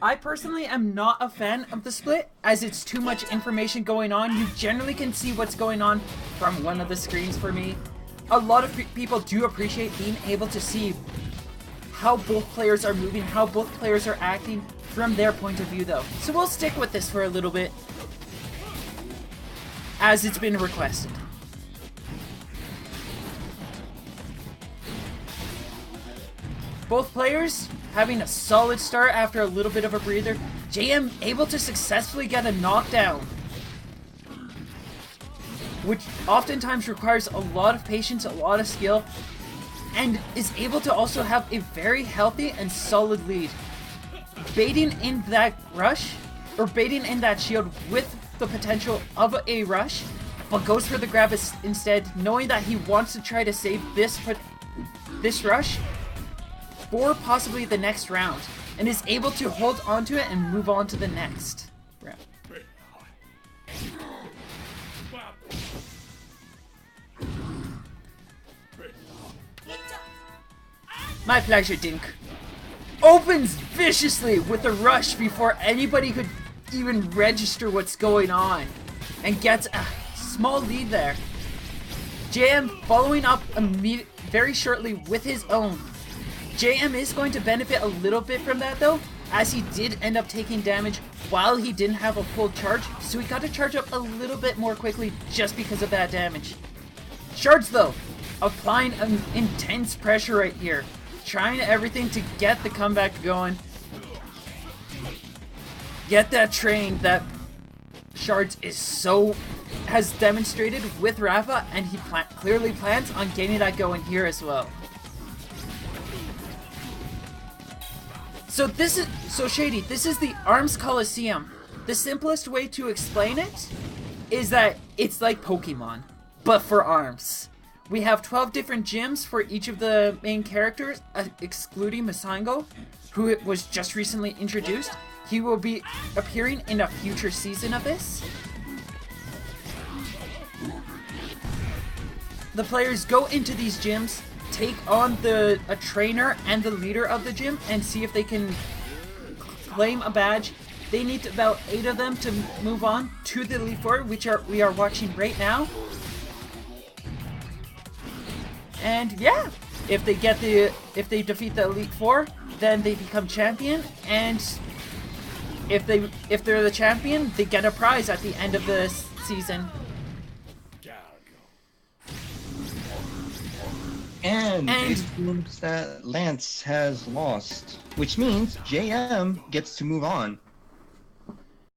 I personally am not a fan of the split, as it's too much information going on. You generally can see what's going on from one of the screens for me. A lot of people do appreciate being able to see how both players are moving, how both players are acting from their point of view though. So we'll stick with this for a little bit, as it's been requested. Both players having a solid start after a little bit of a breather. JM able to successfully get a knockdown, which oftentimes requires a lot of patience, a lot of skill, and is able to also have a very healthy and solid lead. Baiting in that rush, or baiting in that shield with the potential of a rush, but goes for the grab instead, knowing that he wants to try to save this rush for possibly the next round, and is able to hold onto it and move on to the next round. My pleasure, Dink. Opens viciously with a rush before anybody could even register what's going on, and gets a small lead there. JM following up very shortly with his own. JM is going to benefit a little bit from that though, as he did end up taking damage while he didn't have a full charge, so he got to charge up a little bit more quickly just because of that damage. Shards though, applying an intense pressure right here, trying everything to get the comeback going. Get that train that Shards has demonstrated with Rafa, and he clearly plans on getting that going here as well. So Shady, this is the ARMS Colosseum. The simplest way to explain it is that it's like Pokemon, but for ARMS. We have 12 different gyms for each of the main characters, excluding Masango, who was just recently introduced. He will be appearing in a future season of this. The players go into these gyms, take on a trainer and the leader of the gym, and see if they can claim a badge. They need about 8 of them to move on to the Elite Four, which we are watching right now. And yeah, if they defeat the Elite Four, then they become champion, and if they're the champion, they get a prize at the end of the season. And it seems that Lance has lost, which means JM gets to move on.